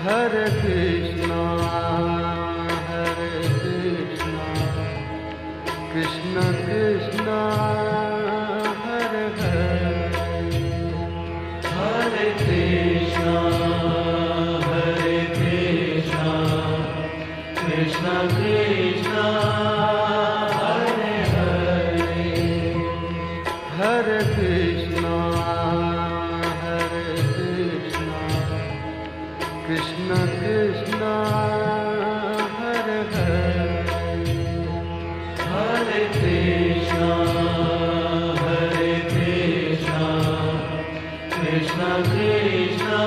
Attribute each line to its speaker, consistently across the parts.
Speaker 1: Hare Krishna, Krishna Krishna, Hare Hare, Hare Krishna, Krishna Krishna, Hare Hare, Hare Krishna, Krishna Krishna, Hare Hare, Hare Krishna, Krishna Krishna,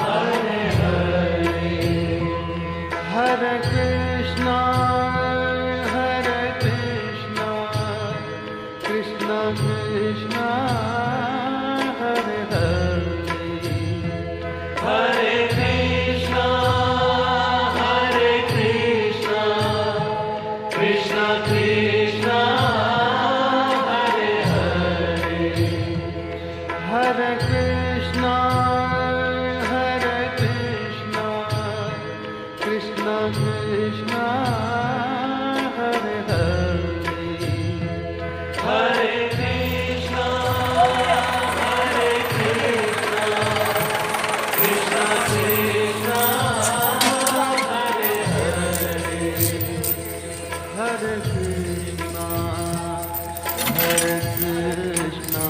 Speaker 1: Hare Hare, Hare Krishna, Krishna Krishna, Hare Hare, Hare Krishna, Krishna Krishna, Hare Hare, Hare Krishna, Krishna Krishna, Hare Hare, Hare Krishna, Krishna Krishna, Hare Hare, Hare Krishna,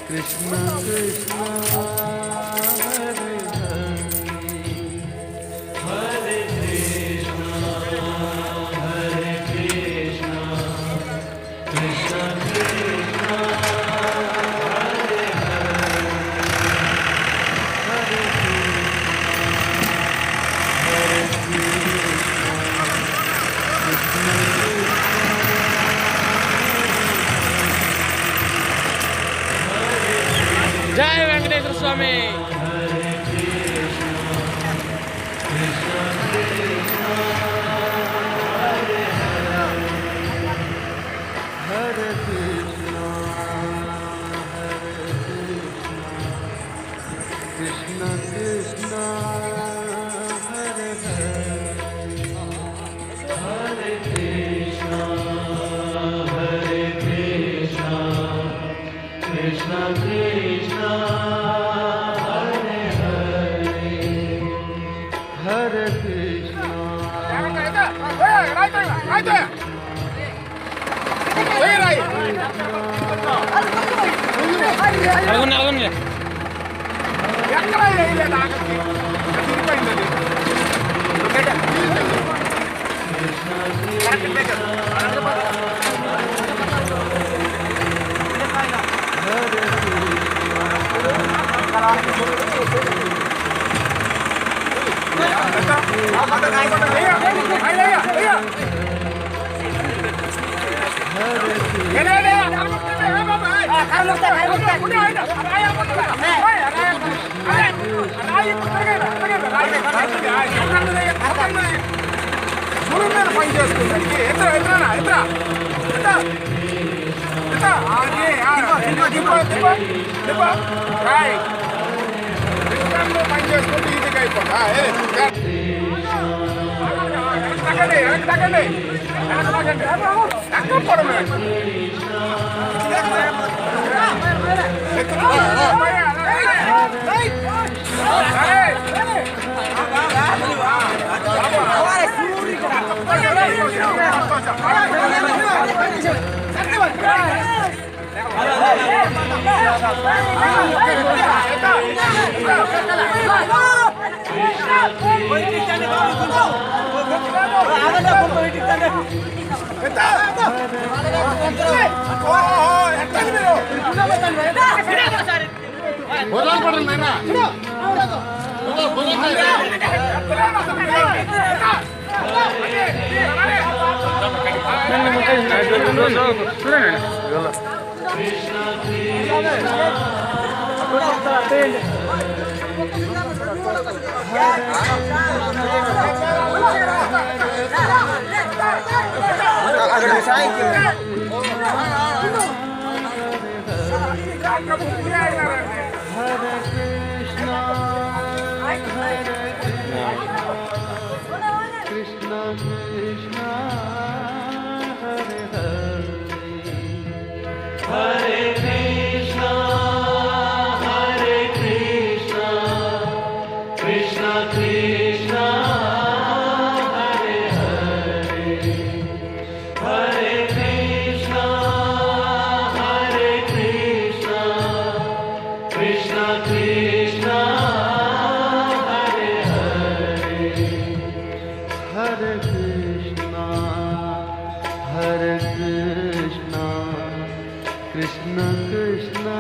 Speaker 1: Krishna Krishna, Hare Hare, Hare Krishna, Krishna Krishna, Hare
Speaker 2: Jai Venkateshwara Swami.
Speaker 1: Hare Krishna, Krishna Krishna, Hare Hare, Hare Krishna, Krishna Krishna, Hare Hare, Hare Krishna,
Speaker 2: अलगुन
Speaker 1: Hare Krishna, Hare Krishna, Krishna Krishna, Hare Hare, Hare Krishna, Krishna Krishna, Hare Hare, Hare Krishna, Krishna Krishna,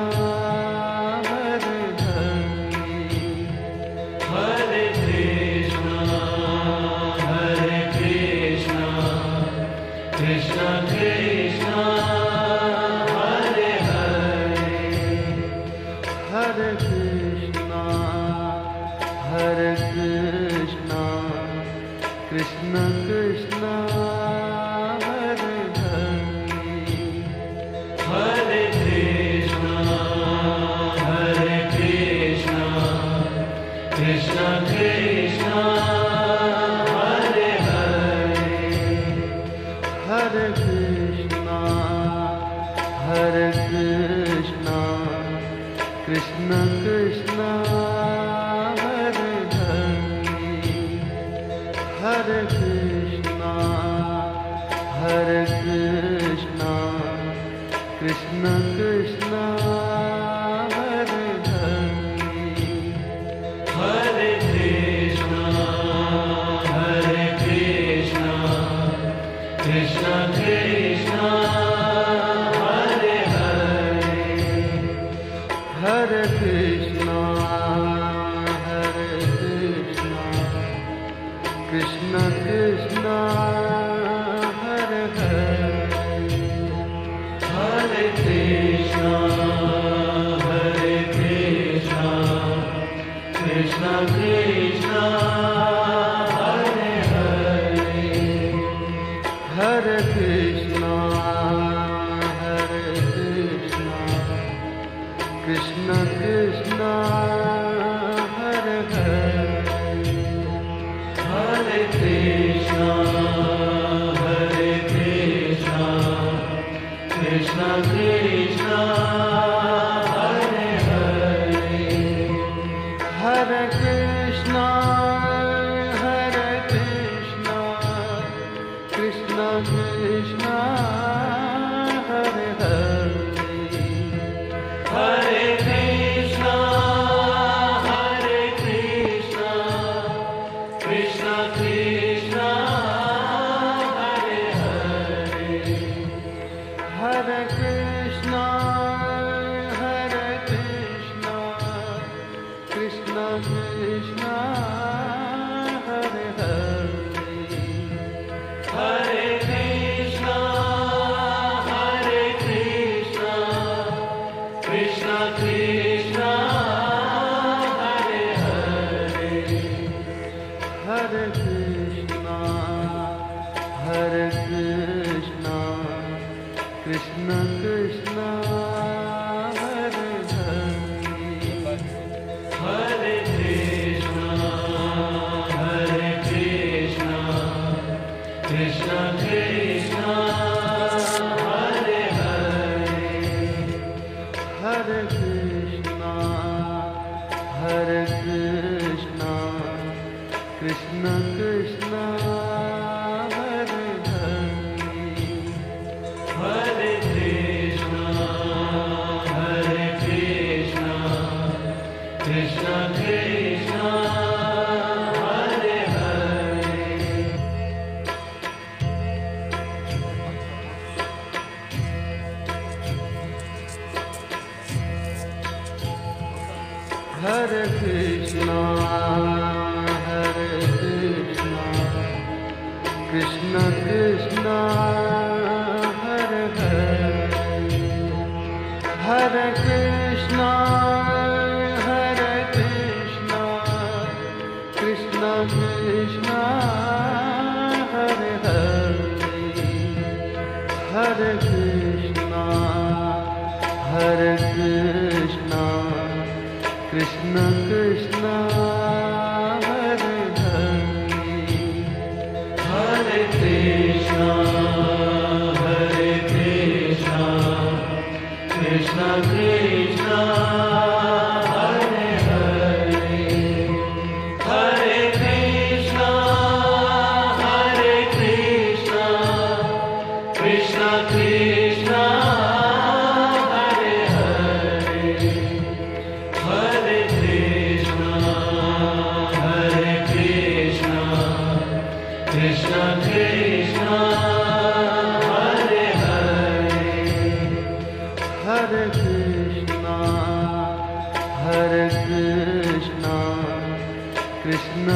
Speaker 1: Hare Hare, Hare Krishna, Krishna Krishna, Hare Hare, Hare Krishna, Krishna Krishna, Hare Hare, Hare Krishna, Krishna Krishna, Hare Hare, Hare Krishna, Krishna Krishna, Hare Hare, Hare Krishna, Krishna Krishna, Hare Hare, Hare Krishna, Krishna Krishna, Hare Hare, Hare Krishna, Krishna Krishna, Hare Hare, Hare Krishna, Krishna Krishna, Hare Hare, Hare Krishna, Krishna Krishna, Hare Hare, Hare Krishna, Krishna Krishna, Hare Hare, Hare Krishna, Krishna Krishna, Hare Hare, Hare Krishna, Krishna Krishna, Hare Hare, Hare Krishna, Krishna Krishna, Hare Hare, Hare Krishna, Krishna Krishna, Hare Hare, Hare Krishna, Krishna Krishna, Hare Hare, Hare Krishna, Krishna Krishna, Hare Hare, Hare Krishna, Krishna Krishna, Hare Hare, Hare Krishna, Krishna Krishna, Hare Hare, Hare Krishna, Krishna Krishna, Hare Hare, Hare Krishna, Krishna Krishna, Hare Hare, Hare Krishna, Krishna Krishna, Hare Hare, Hare Krishna,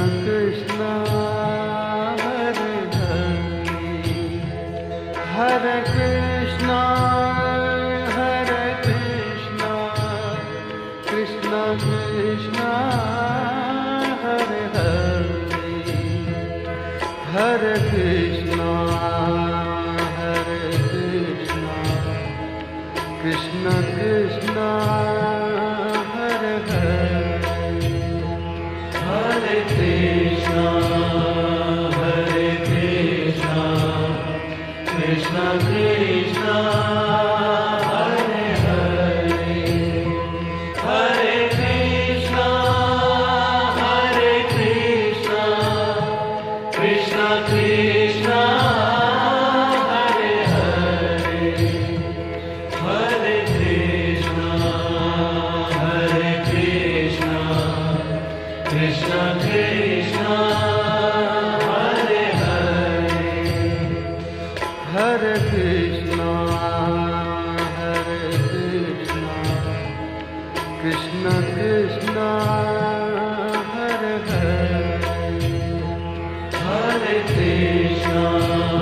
Speaker 1: Krishna Hare Hare Krishna Hare Krishna Krishna Krishna Hare Hare Krishna Hare Krishna Krishna Krishna Hare Hare Krishna Hare Krishna Krishna Krishna Hare Hare Hare Krishna Hare Krishna Krishna Krishna Hare Hare Hare Krishna Hare Krishna Krishna Krishna Hare Hare Hare Krishna Hare Krishna Krishna Krishna Hare Hare Hare Krishna